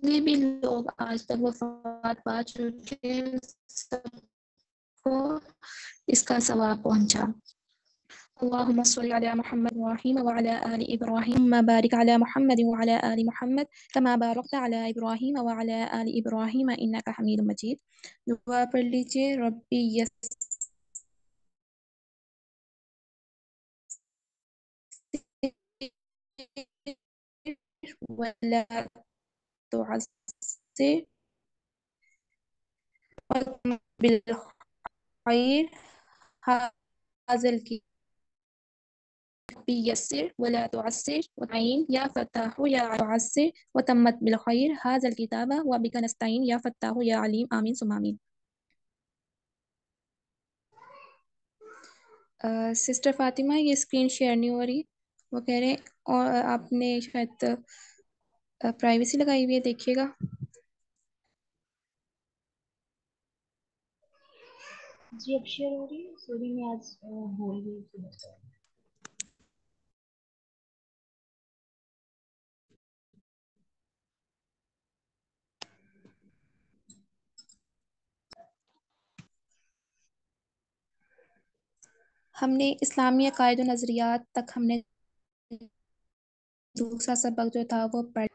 جتنے بھی لوگ آج تک وفات پا چکے ہیں سب کو اس کا ثواب پہنچا. اللهم صل على محمد وعلى آل إبراهيم وبارك على محمد وعلى آل محمد كما باركت على إبراهيم وعلى آل إبراهيم إنك حميد مجيد. دعا پڑھ لیجیے. ربی یسر ولا تعسر بالخير هذا الكتاب يسر ولا تعسر وتعين يا فتاح يا تعسر وتمت بالخير هذا الكتاب وبك نستعين يا فتاح يا عليم آمين ثم آمين. سسٹر فاطمہ یہ اسکرین شیئر نہیں ہو رہی. وہ کہہ رہے ہیں اور آپ نے شاید پرائیویسی لگائی ہوئی ہے, دیکھیے گا. جی اب شیئر ہو رہی ہے. سوری میں آج بھول گئی. ہم نے اسلامی عقائد و نظریات تک ہم نے دوسرا سبق جو تھا وہ پڑھ.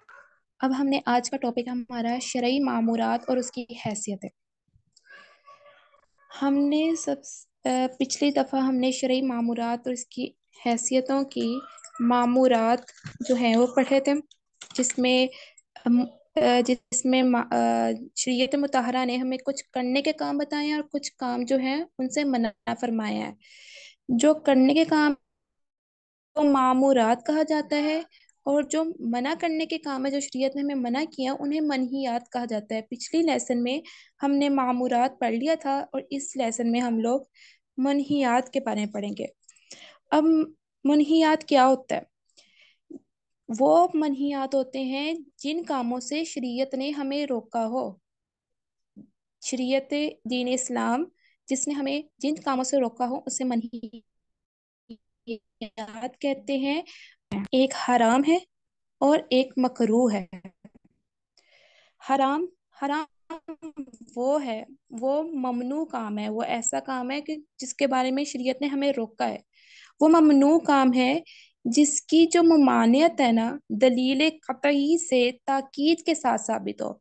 اب ہم نے آج کا ٹاپک ہمارا شرعی مامورات اور اس کی حیثیت ہے. ہم نے پچھلی دفعہ ہم نے شرعی مامورات اور اس کی حیثیتوں کی مامورات جو ہیں وہ پڑھے تھے, جس میں شریعت مطہرہ نے ہمیں کچھ کرنے کے کام بتائے ہیں اور کچھ کام جو ہیں ان سے منع فرمایا ہے. جو کرنے کے کام کو مامورات کہا جاتا ہے اور جو منع کرنے کے کام ہے جو شریعت نے ہمیں منع کیا انہیں منہیات کہا جاتا ہے. پچھلی لیسن میں ہم نے مامورات پڑھ لیا تھا اور اس لیسن میں ہم لوگ منہیات کے بارے میں پڑھیں گے. اب منہیات کیا ہوتا ہے؟ وہ منہیات ہوتے ہیں جن کاموں سے شریعت نے ہمیں روکا ہو. شریعت دین اسلام جس نے ہمیں جن کاموں سے روکا ہو اسے منہیات کہتے ہیں. ایک حرام ہے اور ایک مکروہ ہے. حرام وہ ہے, وہ ممنوع کام ہے, وہ ایسا کام ہے کہ جس کے بارے میں شریعت نے ہمیں روکا ہے. وہ ممنوع کام ہے جس کی جو ممانعت ہے نا دلیل قطعی سے تاکید کے ساتھ ثابت ہو.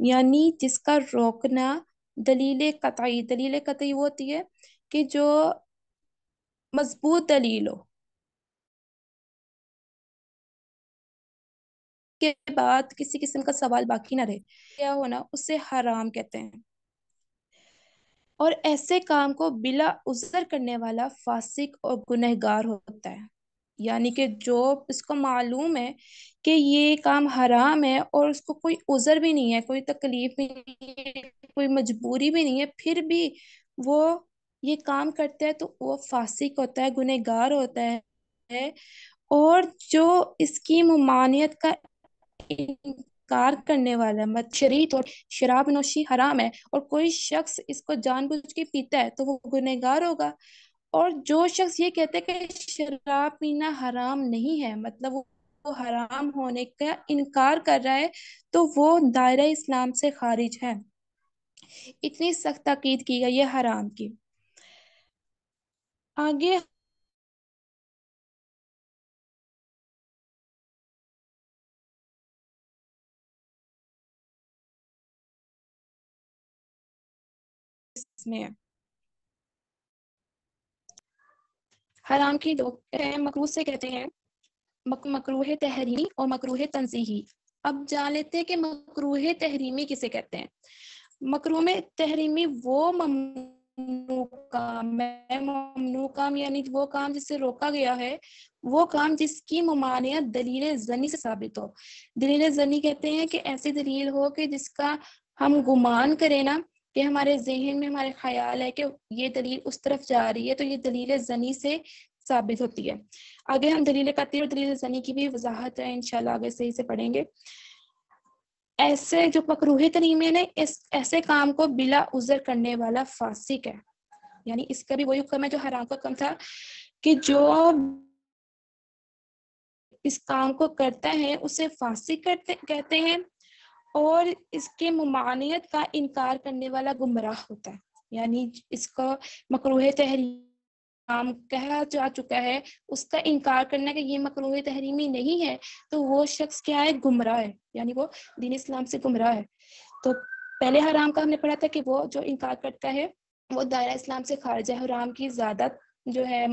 یعنی جس کا روکنا دلیل قطعی وہ ہوتی ہے کہ جو مضبوط دلیل ہو کے بعد کسی قسم کا سوال باقی نہ رہے, کیا ہونا اسے حرام کہتے ہیں. اور ایسے کام کو بلا عذر کرنے والا فاسق اور گنہگار ہوتا ہے. یعنی کہ جو اس کو معلوم ہے کہ یہ کام حرام ہے اور اس کو کوئی عذر بھی نہیں ہے, کوئی تکلیف بھی نہیں ہے, کوئی مجبوری بھی نہیں ہے, پھر بھی وہ یہ کام کرتا ہے تو وہ فاسق ہوتا ہے, گنہگار ہوتا ہے. اور جو اس کی ممانعت کا انکار کرنے والا شریعت اور شراب نوشی حرام ہے اور کوئی شخص اس کو جان بوجھ کے پیتا ہے تو وہ گنہگار ہوگا. اور جو شخص یہ کہتا ہے کہ شراب پینا حرام نہیں ہے, مطلب وہ حرام ہونے کا انکار کر رہا ہے, تو وہ دائرہ اسلام سے خارج ہے. اتنی سخت تاکید کی گئی ہے حرام کی. آگے اس میں حرام کی دو مکروہ سے کہتے ہیں مکروہ تحریمی اور مکروہ تنزیہی. اب جان لیتے ہیں کہ مکروہ تحریمی کسے کہتے ہیں. مکروہ تحریمی وہ ممنوع کام یعنی وہ کام جس سے روکا گیا ہے, وہ کام جس کی ممانعت دلیل ظنی سے ثابت ہو. دلیل ظنی کہتے ہیں کہ ایسی دلیل ہو کہ جس کا ہم گمان کریں نا, کہ ہمارے ذہن میں ہمارے خیال ہے کہ یہ دلیل اس طرف جا رہی ہے, تو یہ دلیل ظنی سے ثابت ہوتی ہے. آگے ہم دلیل قطعی اور دلیل ظنی کی بھی وضاحت ہے انشاءاللہ آگے صحیح سے پڑھیں گے. ایسے جو مکروہ تحریمی ہے ایسے کام کو بلا عذر کرنے والا فاسق ہے. یعنی اس کا بھی وہی حکم ہے جو حرام کا حکم تھا, کہ جو اس کام کو کرتا ہے اسے فاسق کہتے ہیں. اور اس کے ممانعت کا انکار کرنے والا گمراہ ہوتا ہے. یعنی اس کو مکروہ تحریم کہا جا چکا ہے، اس کا انکار کرنا کہ یہ مکروہ تحریمی نہیں ہے تو وہ شخص کیا ہے؟ گمراہ ہے، یعنی وہ دین اسلام سے گمراہ ہے. تو پہلے حرام کا ہم نے پڑھا تھا کہ وہ جو انکار کرتا ہے وہ دائرہ اسلام سے خارج ہے. حرام کی زیادہ جو ہے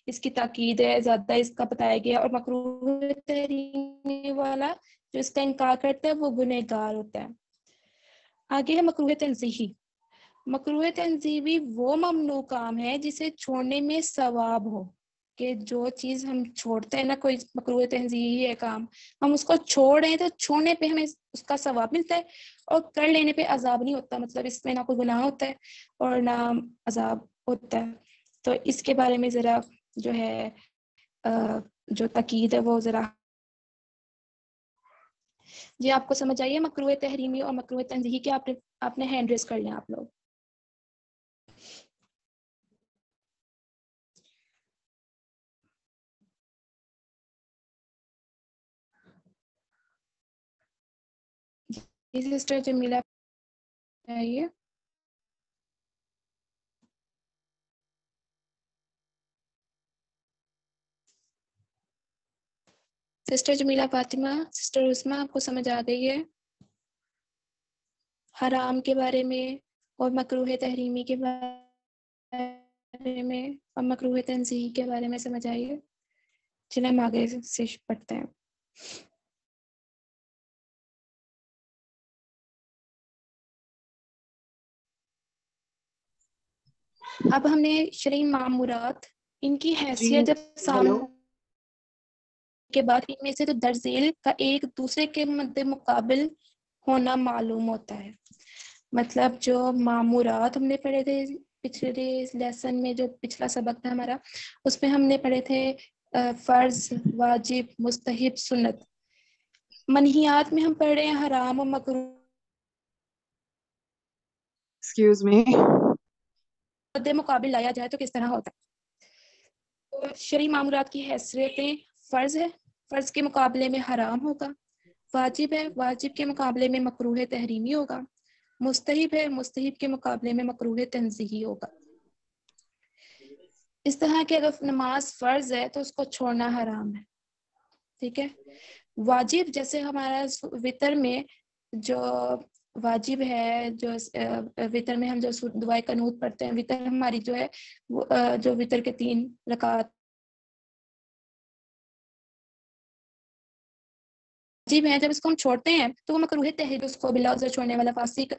اس کی تاکید ہے، زیادہ اس کا بتایا گیا. اور مکروہ تحریمی والا جو اس کا انکار کرتا ہے وہ گنہگار ہوتا ہے. آگے ہے مکروہ تنزیہی. مکروہ تنزیہی وہ ممنوع کام ہے جسے چھوڑنے میں ثواب ہو. کہ جو چیز ہم چھوڑتے ہیں نا، کوئی مکروہ تنزیہی ہے کام، ہم اس کو چھوڑ رہے ہیں تو چھوڑنے پہ ہمیں اس کا ثواب ملتا ہے اور کر لینے پہ عذاب نہیں ہوتا. مطلب اس میں نہ کوئی گناہ ہوتا ہے اور نہ عذاب ہوتا ہے. تو اس کے بارے میں ذرا جو ہے جو تاکید ہے وہ ذرا جی آپ کو سمجھ آئیے مکروہ تحریمی اور مکروہ تنزیہی کے. آپ نے ہینڈ ریز کر لیں آپ لوگ. سسٹر جمیلہ آئیے. سسٹر جمیلہ فاطمہ، سسٹر عثمہ، آپ کو سمجھ آ گئی ہے حرام کے بارے میں اور مکروہ تحریمی کے بارے میں اور مکروہ تنزیہی کے بارے میں سمجھ آئیے؟ چلیں ہم آگے سے پڑھتے ہیں. اب ہم نے شرعی معمورات ان کی جی حیثیت جب ہلو. سامنے کے بعد ان میں سے تو درج ذیل کا ایک دوسرے کے مد مقابل ہونا معلوم ہوتا ہے. مطلب جو معمورات ہم نے پڑھے تھے پچھلے لیسن میں، جو پچھلا سبق تھا ہمارا، اس میں ہم نے پڑھے تھے فرض، واجب، مستحب، سنت. منہیات میں ہم پڑھ رہے ہیں حرام و مکروہ. Excuse me. مد مقابل لایا جائے تو کس طرح ہوتا ہے؟ شرعی معمورات کی حیثیتیں فرض ہے، فرض کے مقابلے میں حرام ہوگا. واجب ہے، واجب کے مقابلے میں مکروہ تحریمی ہوگا. مستحب ہے، مستحب کے مقابلے میں مکروہ تنزیہی ہوگا. اس طرح کہ اگر نماز فرض ہے تو اس کو چھوڑنا حرام ہے. ٹھیک ہے. واجب جیسے ہمارا وطر میں جو واجب ہے، جو وطر میں ہم جو دعائے قنوت پڑھتے ہیں، وطر ہماری جو ہے جو وطر کے 3 رکعات واجب ہیں، جب اس کو ہم چھوڑتے ہیں تو وہ مکروہ تحریم، اس کو بلا عذر چھوڑنے والا فاسق،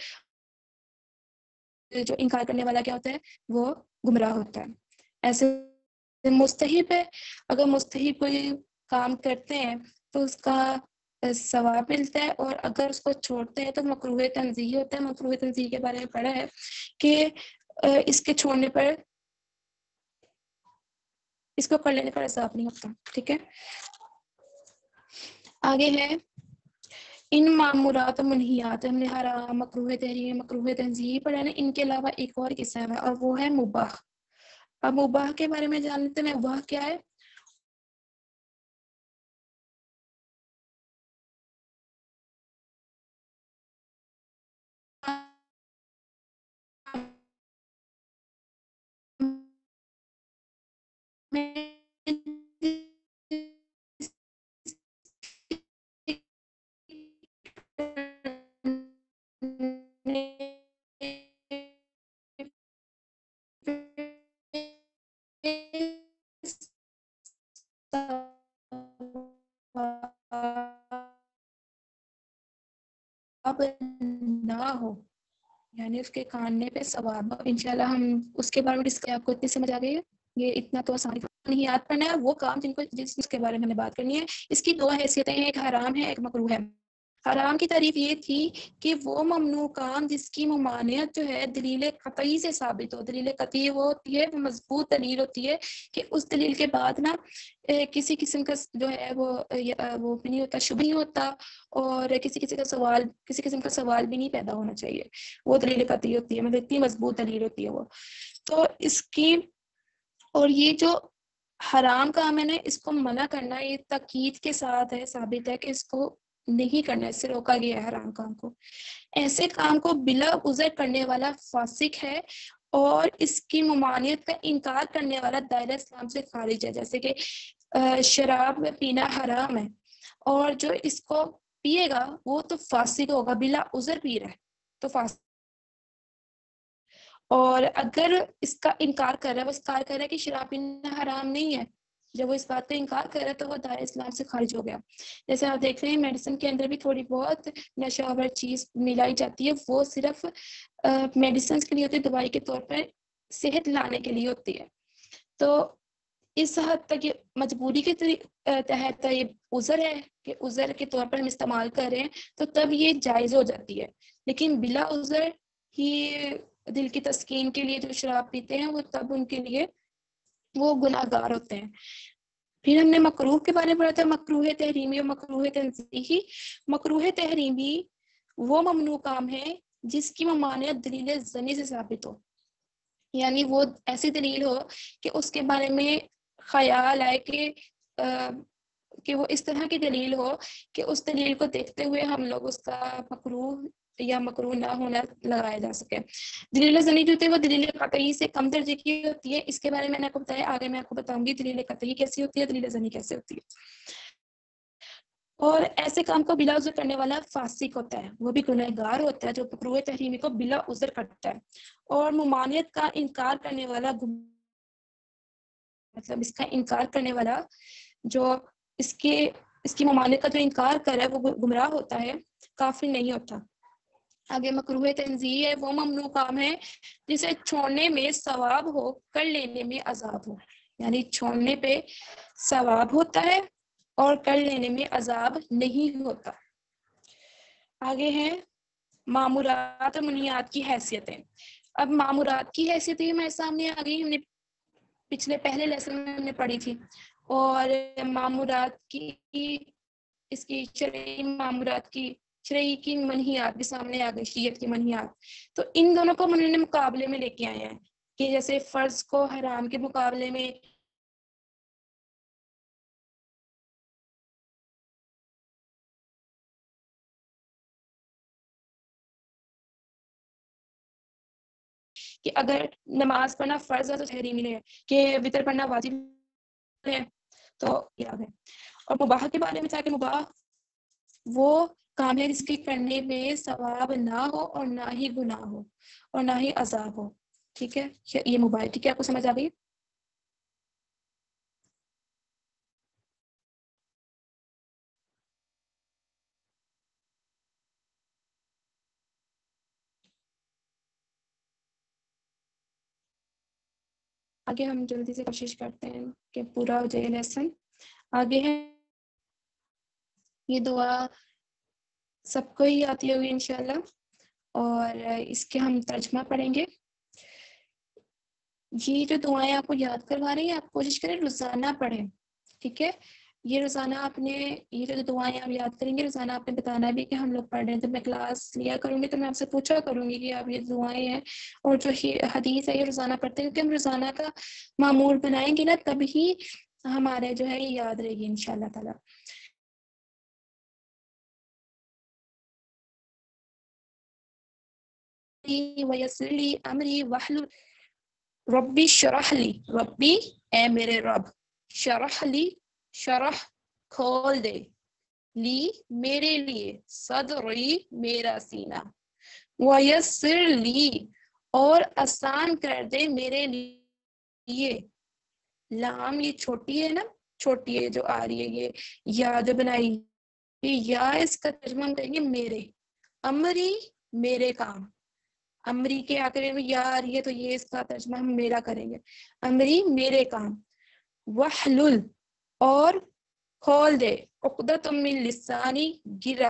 جو انکار کرنے والا کیا ہوتا ہے؟ وہ گمراہ ہوتا ہے. ایسے مستحب ہے، اگر مستحب کوئی کام کرتے ہیں تو اس کا ثواب ملتا ہے، اور اگر اس کو چھوڑتے ہیں تو مکروہ تنزیہی ہوتا ہے. مکروہ تنزیہی کے بارے میں پڑھا ہے کہ اس کے چھوڑنے پر، اس کو کر لینے پر عذاب نہیں ہوتا. ٹھیک ہے. آگے ہے ان معمورات و منہیات، ہم نے حرام، مکروہ تحریم، مکروہ تنزیہی پڑھا ہے. ان کے علاوہ ایک اور قسم ہے اور وہ ہے مباح. اب مباح کے بارے میں جان لیتے ہیں. مباح کیا ہے؟ اب نہ ہو، یعنی اس کے کاننے پہ ثواب. انشاءاللہ ہم اس کے بارے میں آپ کو اتنی سمجھ آ گئی ہے. یہ اتنا تو آسان نہیں یاد کرنا ہے. وہ کام جس کے بارے میں ہمیں بات کرنی ہے، اس کی 2 حیثیتیں ہیں، ایک حرام ہے، ایک مکروہ ہے. حرام کی تعریف یہ تھی کہ وہ ممنوع کام جس کی ممانعت جو ہے دلیل قطعی سے ثابت ہو. دلیل قطعی وہ ہوتی ہے، وہ مضبوط دلیل ہوتی ہے کہ اس دلیل کے بعد نا کسی قسم کا جو ہے وہ نہیں ہوتا، شبہ نہیں ہوتا، اور کسی قسم کا سوال بھی نہیں پیدا ہونا چاہیے. وہ دلیل قطعی ہوتی ہے، مطلب اتنی مضبوط دلیل ہوتی ہے وہ. تو اس کی، اور یہ جو حرام کام ہے نا، اس کو منع کرنا یہ تاکید کے ساتھ ہے، ثابت ہے کہ اس کو نہیں کرنا، اس سے روکا گیا ہے حرام کام کو. ایسے کام کو بلا عذر کرنے والا فاسق ہے اور اس کی ممانعت کا انکار کرنے والا دائرہ اسلام سے خارج ہے. جیسے کہ شراب پینا حرام ہے اور جو اس کو پیے گا وہ تو فاسق ہوگا، بلا عذر پی رہا ہے تو فاسق. اور اگر اس کا انکار کر رہا ہے، وہ انکار کر رہا ہے کہ شراب پینا حرام نہیں ہے، جب وہ اس بات کا انکار کر رہا ہے تو وہ دائرہ اسلام سے خارج ہو گیا. جیسے آپ دیکھ رہے ہیں میڈیسن کے اندر بھی تھوڑی بہت نشہ آور چیز ملائی جاتی ہے، وہ صرف میڈیسن کے لیے ہوتی ہے، دوائی کے طور پر صحت لانے کے لیے ہوتی ہے. تو اس حد تک یہ مجبوری کے تحت یہ عذر ہے کہ عذر کے طور پر ہم استعمال کر رہے ہیں تو تب یہ جائز ہو جاتی ہے. لیکن بلا عذر ہی دل کی تسکین کے لیے جو شراب پیتے ہیں وہ تب ان کے لیے وہ گناہ گار ہوتے ہیں. پھر ہم نے مکروہ کے بارے میں پڑھا تھا، مکروہ تحریمی اور مکروہ تنزیہی. مکروہ تحریمی وہ ممنوع کام ہے جس کی ممانعت دلیل زنی سے ثابت ہو، یعنی وہ ایسی دلیل ہو کہ اس کے بارے میں خیال آئے کہ وہ اس طرح کی دلیل ہو کہ اس دلیل کو دیکھتے ہوئے ہم لوگ اس کا مکروہ یا مکروہ نہ ہونا لگایا جا سکے. دلیل زنی جو ہوتی ہے وہ دلیل قطعی سے کم درجے کی ہوتی ہے. اس کے بارے میں نے آپ کو بتایا، آگے میں آپ کو بتاؤں گی دلیل قطعی کیسی ہوتی ہے، دلیل زنی کیسے ہوتی ہے. اور ایسے کام کو بلا عذر کرنے والا فاسق ہوتا ہے، وہ بھی گنہگار ہوتا ہے جو مکروہ تحریمی کو بلا عذر کرتا ہے. اور ممانعت کا انکار کرنے والا مطلب اس کا انکار کرنے والا جو اس کی ممانعت کا جو انکار کر رہا ہے وہ گمراہ ہوتا ہے، کافر نہیں ہوتا. آگے مکروہ تنزیہ ہے وہ ممنوع کام ہے جسے چھوڑنے میں ثواب ہو، کر لینے میں عذاب ہو. یعنی چھوڑنے پہ ثواب ہوتا ہے اور کر لینے میں عذاب نہیں ہوتا. آگے ہیں مامورات اور منہیات کی حیثیتیں. اب مامورات کی حیثیتیں ہمارے سامنے آ گئی، ہم نے پچھلے پہلے لیسن میں ہم نے پڑھی تھی. اور مامورات کی اس کی شرعی مامورات کی شرعی کی منہیات بھی سامنے آ گئی، شریعت کی منہیات. تو ان دونوں کو انہوں نے مقابلے میں لے کے آئے ہیں کہ جیسے فرض کو حرام کے مقابلے میں کہ اگر نماز پڑھنا فرض ہے تو تحریمی ہے، کہ وطر پڑھنا واجب ہے تو یہ ہے. اور مباح کے بارے میں تھا کہ مباح وہ کام ہے جس کے کرنے میں ثواب نہ ہو اور نہ ہی گناہ ہو اور نہ ہی عذاب ہو. ٹھیک ہے، یہ مباح. ٹھیک ہے، آپ کو سمجھ آ گئی؟ آگے ہم جلدی سے کوشش کرتے ہیں کہ پورا ہو جائے لیسن. آگے ہے یہ دعا سب کو ہی آتی ہوگی انشاءاللہ، اور اس کے ہم ترجمہ پڑھیں گے. یہ جو دعائیں آپ کو یاد کروا رہی ہیں آپ کوشش کریں روزانہ پڑھیں. ٹھیک ہے، یہ روزانہ آپ نے یہ جو دعائیں آپ یاد کریں گے روزانہ آپ نے بتانا بھی کہ ہم لوگ پڑھ رہے ہیں. جب میں کلاس لیا کروں گی تو میں آپ سے پوچھا کروں گی کہ آپ یہ دعائیں ہیں اور جو حدیث ہے یہ روزانہ پڑھتے ہیں، کیونکہ ہم روزانہ کا معمول بنائیں گے نا تبھی ہمارے جو ہے یہ یاد رہے گی انشاءاللہ تعالی. وَيَسِّرْ لِي أَمْرِي وَاحْلُلْ ربی شرح لی، ربی اے میرے رب، شرح لی شرح کھول دے، لی میرے لیے، صدری میرا سینہ، ویسر لی اور آسان کر دے میرے لیے. لام یہ چھوٹی ہے نا، چھوٹی ہے جو آ رہی ہے یہ یا جو بنائی، یا اس کا ترجمہ ہم کہیں گے میرے. امری میرے کام، امری کے آخر میں یا آ رہی ہے تو یہ اس کا ترجمہ ہم میرا کریں گے. امری میرے کام، وحلل اور کھول دے، عقدۃ من لسانی گرہ،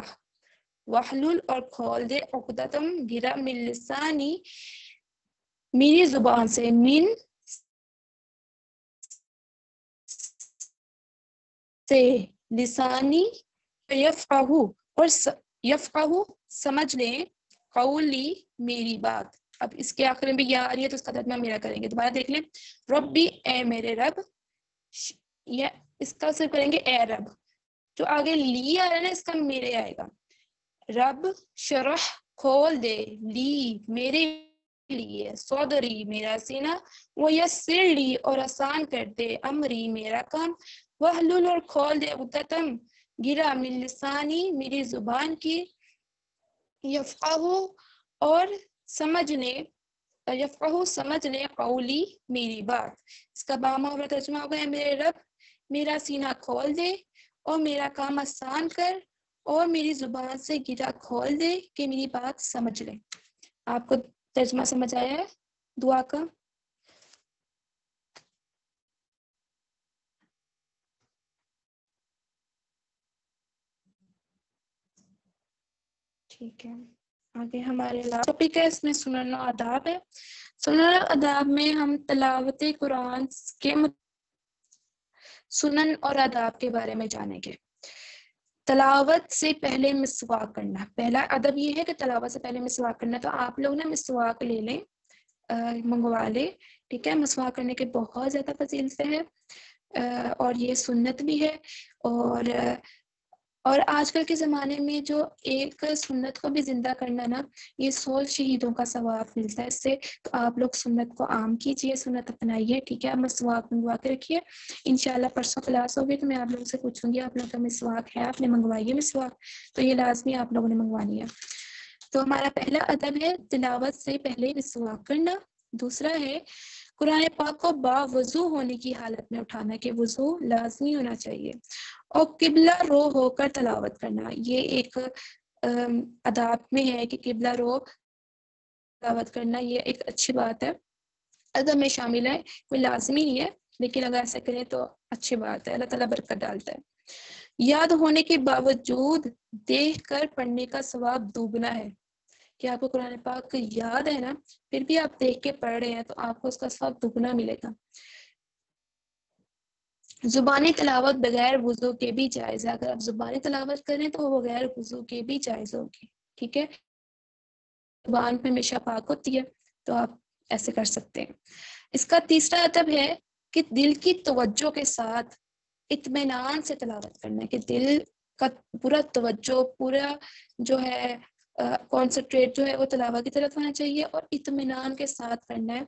وحلل اور کھول دے، عقدۃ گرہ من لسانی میری زبان سے، من سے، لسانی یفقہو اور یفقہو سمجھ لیں، قولی میری بات. اب اس کے آخر میں بھی یا آ رہی ہے تو اس کا ترجمہ میرا کریں گے. دوبارہ دیکھ لیں، ربی اے میرے رب، یا اس کا صرف کریں گے اے رب، جو آگے لی آ رہا ہے نا اس کا میرے آئے گا. رب شرح کھول دے، لی میرے لیے، صدری میرا سینہ، وہ یسر لی اور آسان کر دے، امری میرا کام، وحلل اور کھول دے، عقدۃ گرا، من لسانی میری زبان کی، یفقہو اور سمجھنے، یفقہو سمجھ لے، قولی میری بات. اس کا بامعنی ترجمہ ہو گیا میرے رب میرا سینہ کھول دے اور میرا کام آسان کر اور میری زبان سے گرا کھول دے کہ میری بات سمجھ لے. آپ کو ترجمہ سمجھ آیا ہے دعا کا؟ ٹھیک ہے، آگے ہمارے ٹاپک ہے، اس میں سنن و آداب ہے. سنن و آداب میں ہم تلاوت قرآن کے سنن اور آداب کے بارے میں جانیں گے. تلاوت سے پہلے مسواک کرنا، پہلا ادب یہ ہے کہ تلاوت سے پہلے مسواک کرنا. تو آپ لوگ نا مسواک لے لیں، منگوا لیں، ٹھیک ہے. مسواک کرنے کے بہت زیادہ فضیلتیں ہیں اور یہ سنت بھی ہے. اور آج کل کے زمانے میں جو ایک سنت کو بھی زندہ کرنا نا، یہ 100 شہیدوں کا ثواب ملتا ہے اس سے. تو آپ لوگ سنت کو عام کیجئے، سنت اپنائیے، ٹھیک ہے. مسواک منگوا کے رکھیے، انشاءاللہ پرسوں کلاس ہوگی تو میں آپ لوگوں سے پوچھوں گی آپ لوگوں کا مسواک ہے، آپ نے منگوائی ہے مسواک؟ تو یہ لازمی آپ لوگوں نے منگوانی ہے. تو ہمارا پہلا ادب ہے تلاوت سے پہلے مسواک کرنا. دوسرا ہے قرآن پاک کو باوضو ہونے کی حالت میں اٹھانا، کہ وضو لازمی ہونا چاہیے. اور قبلہ رو ہو کر تلاوت کرنا، یہ ایک اداب میں ہے کہ قبلہ رو تلاوت کرنا، یہ ایک اچھی بات ہے، ادب میں شامل ہے، کوئی لازمی نہیں ہے لیکن اگر ایسا کریں تو اچھی بات ہے، اللہ تعالیٰ برکت ڈالتا ہے. یاد ہونے کے باوجود دیکھ کر پڑھنے کا ثواب دوگنا ہے، کہ آپ کو قرآن پاک یاد ہے نا پھر بھی آپ دیکھ کے پڑھ رہے ہیں تو آپ کو اس کا ثواب دوگنا ملے گا. زبانی تلاوت بغیر وضو کے بھی جائز ہے، اگر آپ زبانی تلاوت کریں تو وہ بغیر وضو کے بھی جائز ہوگی، ٹھیک ہے. زبان پہ ہمیشہ پاک ہوتی ہے تو آپ ایسے کر سکتے ہیں. اس کا تیسرا ادب ہے کہ دل کی توجہ کے ساتھ اطمینان سے تلاوت کرنا ہے، کہ دل کا پورا توجہ، پورا جو ہے کانسنٹریٹ جو ہے وہ تلاوت کی طرف ہونا چاہیے، اور اطمینان کے ساتھ کرنا ہے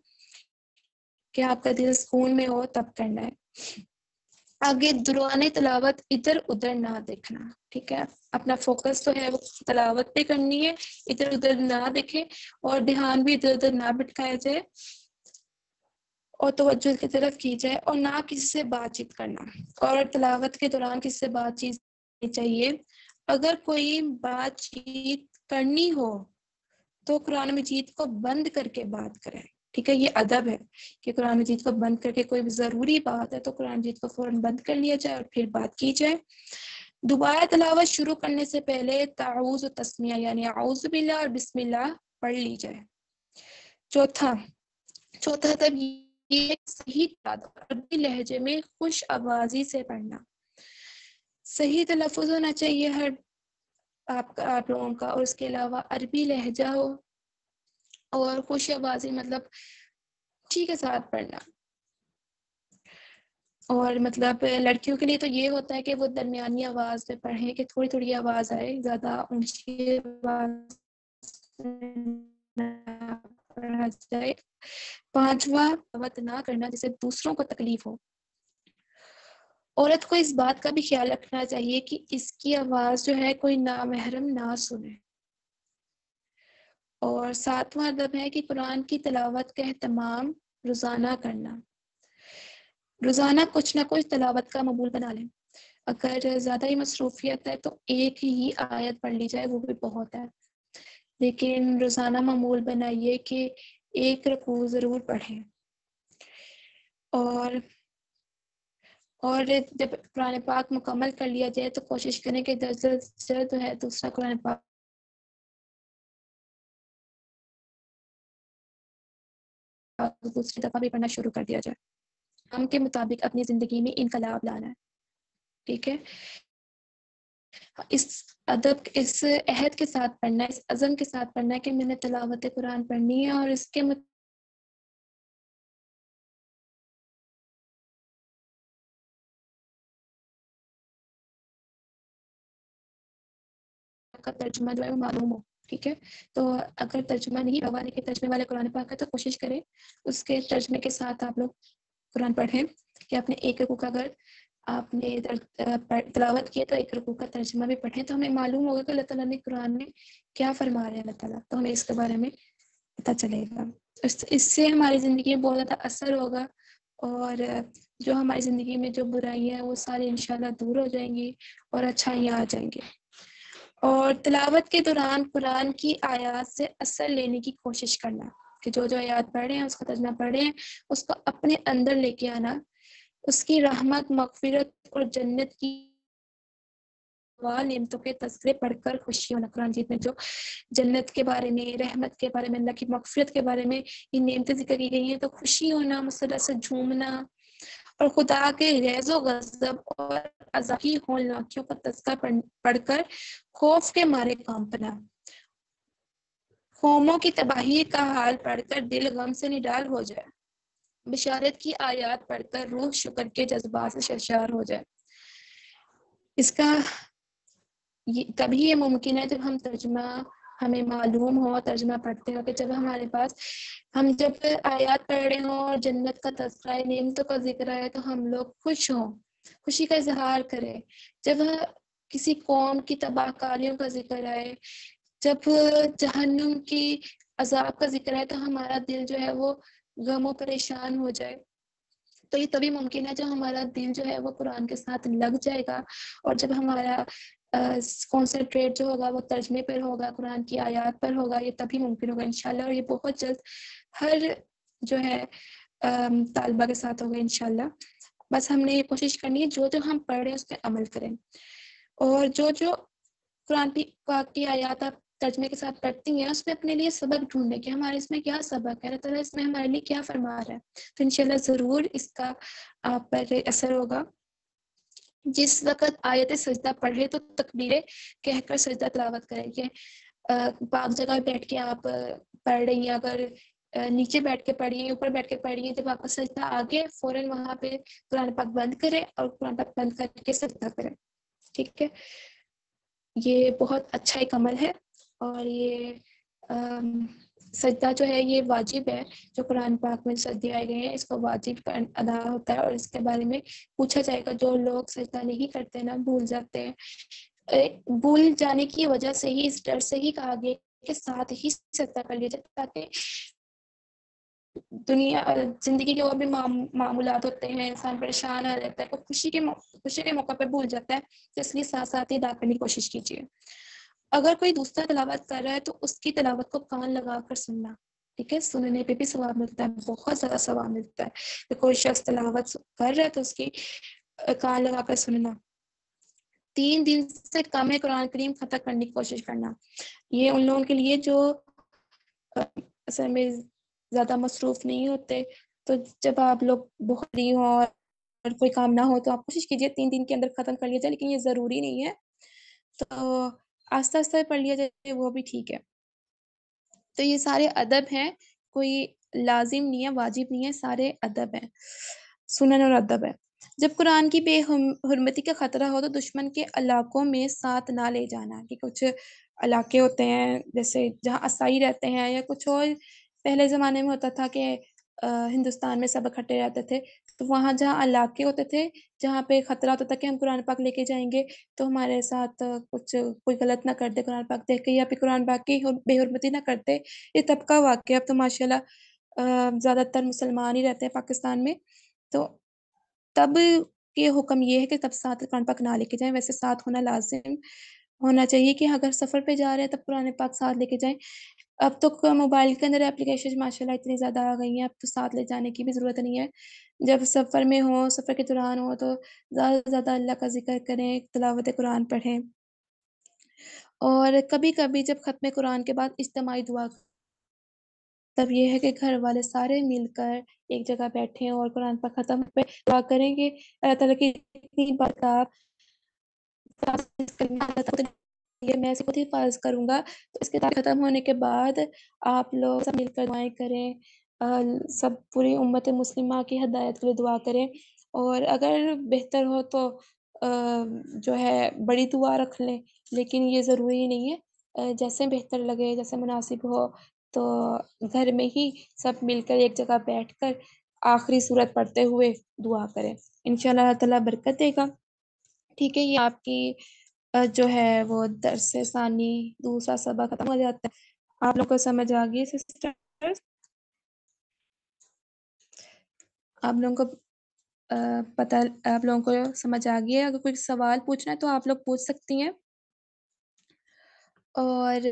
کہ آپ کا دل سکون میں ہو تب کرنا ہے. آگے دوران تلاوت ادھر ادھر نہ دیکھنا، ٹھیک ہے. اپنا فوکس تو ہے وہ تلاوت پہ کرنی ہے، ادھر ادھر نہ دیکھے اور دھیان بھی ادھر ادھر نہ بٹکایا جائے اور توجہ کی طرف کی جائے، اور نہ کسی سے بات چیت کرنا. اور تلاوت کے دوران کسی سے بات چیت نہیں چاہیے. اگر کوئی بات چیت کرنی ہو تو قرآن مجید کو بند کر کے بات کریں، ٹھیک ہے. یہ ادب ہے کہ قرآن مجید کو بند کر کے، کوئی ضروری بات ہے تو قرآن مجید کو فوراً بند کر لیا جائے اور پھر بات کی جائے. دوبارہ تلاوت شروع کرنے سے پہلے تعوذ و تسمیہ یعنی اعوذ باللہ اور بسم اللہ پڑھ لی جائے. چوتھا تب یہ صحیح عربی لہجے میں خوش آوازی سے پڑھنا، صحیح تلفظ ہونا چاہیے ہر آپ لوگوں کا، اور اس کے علاوہ عربی لہجہ ہو اور خوش آوازی، مطلب ٹھیک ہے ساتھ پڑھنا. اور مطلب لڑکیوں کے لیے تو یہ ہوتا ہے کہ وہ درمیانی آواز میں پڑھیں، کہ تھوڑی تھوڑی آواز آئے، زیادہ اونچی آواز نہ پڑھا جائے. پانچواں تلاوت نہ کرنا جسے دوسروں کو تکلیف ہو. عورت کو اس بات کا بھی خیال رکھنا چاہیے کہ اس کی آواز جو ہے کوئی نامحرم نہ سنے. اور ساتواں ادب ہے کہ قرآن کی تلاوت کا اہتمام روزانہ کرنا، روزانہ کچھ نہ کچھ تلاوت کا معمول بنا لیں. اگر زیادہ ہی مصروفیت ہے تو ایک ہی آیت پڑھ لی جائے، وہ بھی بہت ہے، لیکن روزانہ معمول بنائیے کہ ایک رکوع ضرور پڑھیں. اور جب قرآن پاک مکمل کر لیا جائے تو کوشش کریں کہ جلد ہے دوسرا قرآن پاک دوسری دفعہ بھی پڑھنا شروع کر دیا جائے. ہم کے مطابق اپنی زندگی میں انقلاب لانا ہے، ٹھیک ہے. اس اس عہد کے ساتھ پڑھنا ہے، اس عزم کے ساتھ پڑھنا ہے کہ میں نے تلاوت قرآن پڑھنی ہے، اور اس کے کا ترجمہ جو ہے وہ معلوم ہو. ٹھیک ہے, تو اگر ترجمہ نہیں والے کے ترجمے والے قرآن پاک ہے تو کوشش کریں اس کے ترجمے کے ساتھ آپ لوگ قرآن پڑھیں, کہ اپنے ایک رکوع کا اگر آپ نے تلاوت کیا تو ایک رکوع کا ترجمہ بھی پڑھیں, تو ہمیں معلوم ہوگا کہ اللہ تعالیٰ نے قرآن میں کیا فرما رہے ہیں اللہ تعالیٰ, تو ہمیں اس کے بارے میں پتہ چلے گا. اس سے ہماری زندگی میں بہت زیادہ اثر ہوگا, اور جو ہماری زندگی میں جو برائیاں ہیں وہ ساری انشاءاللہ دور ہو جائیں گی اور اچھائیاں آ جائیں گی. اور تلاوت کے دوران قرآن کی آیات سے اثر لینے کی کوشش کرنا, کہ جو آیات پڑھ رہے ہیں اس کا ترجمہ پڑھ رہے ہیں اس کو اپنے اندر لے کے آنا, اس کی رحمت, مغفرت اور جنت کی نعمتوں کے تذکرے پڑھ کر خوشی ہونا. قرآن جیت میں جو جنت کے بارے میں, رحمت کے بارے میں, اللہ کی مغفرت کے بارے میں یہ نعمتیں ذکر کی گئی ہیں, تو خوشی ہونا, مسرت سے جھومنا, اور خدا کے غیظ و غضب اور عذاب کی ہولناکیوں کا تذکرہ پڑھ کر خوف کے مارے کانپنا. قوموں کی تباہی کا حال پڑھ کر دل غم سے نڈال ہو جائے. بشارت کی آیات پڑھ کر روح شکر کے جذبات سے سرشار ہو جائے. اس کا تبھی یہ ممکن ہے جب ہم ترجمہ ہمیں معلوم ہو, ترجمہ پڑھتے ہو, کہ جب ہمارے پاس ہم جب آیات پڑھ رہے ہوں اور جنت کا تذکرہ ہے, نعمتوں کا ذکر ہے, تو ہم لوگ خوش ہوں, خوشی کا اظہار کریں. جب کسی قوم کی تباہ کاریوں کا ذکر ہے, جب جہنم کی عذاب کا ذکر ہے, تو ہمارا دل جو ہے وہ غم و پریشان ہو جائے. تو یہ تبھی ممکن ہے جب ہمارا دل جو ہے وہ قرآن کے ساتھ لگ جائے گا, اور جب ہمارا کنسنٹریٹ جو ہوگا وہ ترجمے پر ہوگا, قرآن کی آیات پر ہوگا. یہ تبھی ممکن ہوگا انشاءاللہ, اور یہ بہت جلد ہر جو ہے طالبہ کے ساتھ ہوگا انشاءاللہ. بس ہم نے یہ کوشش کرنی ہے جو ہم پڑھ رہے ہیں اس پہ عمل کریں, اور جو قرآن پاک کی آیات آپ ترجمے کے ساتھ پڑھتی ہیں اس میں اپنے لیے سبق ڈھونڈنے کہ ہمارے اس میں کیا سبق ہے, اللہ تعالیٰ اس میں ہمارے لیے کیا فرما رہا ہے. تو انشاءاللہ ضرور اس کا آپ پر اثر ہوگا. جس وقت آیت سجدہ پڑھے تو تکبیریں کہہ کر سجدہ تلاوت کریں, کہ پاک جگہ بیٹھ کے آپ پڑھ رہی ہیں, اگر نیچے بیٹھ کے پڑھیے, اوپر بیٹھ کے پڑھیے, جب آپ کا سجدہ آگے فوراً وہاں پہ قرآن پاک بند کرے اور قرآن پاک بند کر کے سجدہ کرے. ٹھیک ہے, یہ بہت اچھا ایک عمل ہے, اور یہ سجدہ جو ہے یہ واجب ہے. جو قرآن پاک میں سجدے آئے گئے ہیں اس کو واجب ادا ہوتا ہے, اور اس کے بارے میں پوچھا جائے گا. جو لوگ سجدہ نہیں کرتے نا, بھول جاتے ہیں, بھول جانے کی وجہ سے ہی, اس ڈر سے ہی کہا گیا کہ ساتھ ہی سجدہ کر لیا جائے, تاکہ دنیا زندگی کے اور بھی معمولات ہوتے ہیں, انسان پریشان رہتا ہے, تو خوشی کے موقع پہ بھول جاتا ہے. تو اس لیے ساتھ ساتھ ہی ادا کرنے کی کوشش کیجیے. اگر کوئی دوسرا تلاوت کر رہا ہے تو اس کی تلاوت کو کان لگا کر سننا. ٹھیک ہے, سننے پہ بھی ثواب ملتا ہے, بہت زیادہ ثواب ملتا ہے. کہ کوئی شخص تلاوت کر رہا ہے تو اس کی کان لگا کر سننا. 3 دن سے کم ہے قرآن کریم ختم کرنے کی کوشش کرنا. یہ ان لوگوں کے لیے جو اصل میں زیادہ مصروف نہیں ہوتے, تو جب آپ لوگ بہت فری ہوں اور کوئی کام نہ ہو تو آپ کوشش کیجیے 3 دن کے اندر ختم کر لیا جائے, لیکن یہ ضروری نہیں ہے, تو آہستہ آہستہ پڑھ لیا جائے وہ بھی ٹھیک ہے. تو یہ سارے ادب ہیں, کوئی لازم نہیں ہے, واجب نہیں ہے, سارے ادب ہیں, سنن اور ادب ہے. جب قرآن کی بے حرمتی کا خطرہ ہو تو دشمن کے علاقوں میں ساتھ نہ لے جانا, کہ کچھ علاقے ہوتے ہیں جیسے جہاں عیسائی رہتے ہیں, یا کچھ اور پہلے زمانے میں ہوتا تھا کہ ہندوستان میں سب اکٹھے رہتے تھے, تو وہاں جہاں علاقے ہوتے تھے جہاں پہ خطرہ ہوتا تھا کہ ہم قرآن پاک لے کے جائیں گے تو ہمارے ساتھ کچھ کوئی غلط نہ کر دے قرآن پاک دیکھ کے, یا پھر قرآن پاک کی بے حرمتی نہ کرتے. یہ تب کا واقعہ, اب تو ماشاءاللہ زیادہ تر مسلمان ہی رہتے ہیں پاکستان میں, تو تب یہ حکم یہ ہے کہ تب ساتھ قرآن پاک نہ لے کے جائیں. ویسے ساتھ ہونا لازم ہونا چاہیے, کہ اگر سفر پہ جا رہے ہیں تب قرآن پاک ساتھ لے کے جائیں. اب تو موبائل کے اندر اپلیکیشن ماشاءاللہ اتنی زیادہ آ گئی ہیں, اب تو ساتھ لے جانے کی بھی ضرورت نہیں ہے. جب سفر میں ہو, سفر کے دوران ہو, تو زیادہ سے زیادہ اللہ کا ذکر کریں, تلاوت قرآن پڑھیں. اور کبھی کبھی جب ختم قرآن کے بعد اجتماعی دعا, تب یہ ہے کہ گھر والے سارے مل کر ایک جگہ بیٹھیں اور قرآن پاک ختم پہ دعا کریں کہ اللہ تعالیٰ کی اتنی برکات یہ میں سے خود ہی فرض کروں گا. تو اس کے ختم ہونے کے بعد آپ لوگ سب مل کر دعائیں کریں, سب پوری امت مسلمہ کی ہدایت کے لیے دعا کریں, اور اگر بہتر ہو تو جو ہے بڑی دعا رکھ لیں، لیکن یہ ضروری نہیں ہے، جیسے بہتر لگے، جیسے مناسب ہو، تو گھر میں ہی سب مل کر ایک جگہ بیٹھ کر آخری صورت پڑھتے ہوئے دعا کریں، انشاءاللہ اللہ تعالیٰ برکت دے گا۔ ٹھیک ہے، یہ آپ کی جو ہے وہ درس ثانی دوسرا سبق ختم ہو جاتا ہے۔ آپ لوگ کو سمجھ آ گئی سسٹر؟ آپ لوگوں کو پتہ، آپ لوگوں کو سمجھ آ گئی ہے؟ اگر کوئی سوال پوچھنا ہے تو آپ لوگ پوچھ سکتی ہیں۔ اور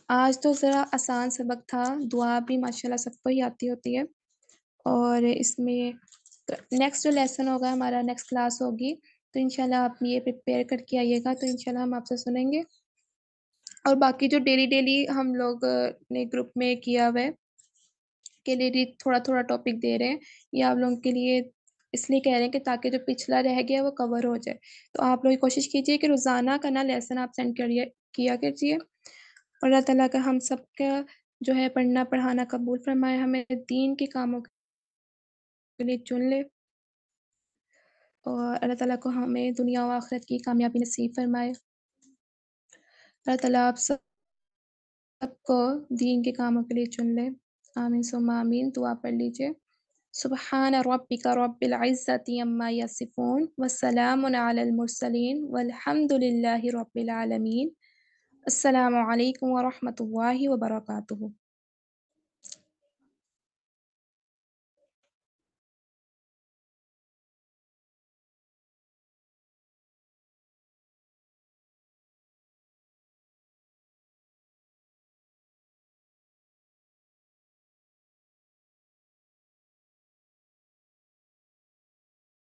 آج تو ذرا آسان سبق تھا، دعا بھی ماشاءاللہ سب کو ہی آتی ہوتی ہے، اور اس میں نیکسٹ جو لیسن ہوگا ہمارا، نیکسٹ کلاس ہوگی، تو انشاءاللہ آپ یہ پریپیئر کر کے آئیے گا، تو انشاءاللہ ہم آپ سے سنیں گے۔ اور باقی جو ڈیلی ہم لوگ نے گروپ میں کیا ہوا ہے کہ ڈیلی تھوڑا تھوڑا ٹاپک دے رہے ہیں، یہ آپ لوگوں کے لیے اس لیے کہہ رہے ہیں کہ تاکہ جو پچھلا رہ گیا وہ کور ہو جائے، تو آپ لوگ کوشش کیجیے کہ روزانہ کا نا لیسن آپ سینڈ کیا کیجیے، اور اللہ تعالیٰ کا ہم سب کا جو ہے پڑھنا پڑھانا قبول فرمائے، ہمیں دین کے کاموں کے لیے چن لے، اور اللہ تعالیٰ کو ہمیں دنیا و آخرت کی کامیابی نصیب فرمائے۔ اللہ تعالیٰ آپ سب کو دین کے کاموں کے لیے چن لے، آمین ثم آمین۔ دعا پڑھ لیجیے۔ سبحان ربک رب العزت عما یصفون وسلام علی المرسلین والحمد للہ رب العالمین۔ السلام علیکم ورحمۃ اللہ وبرکاتہ۔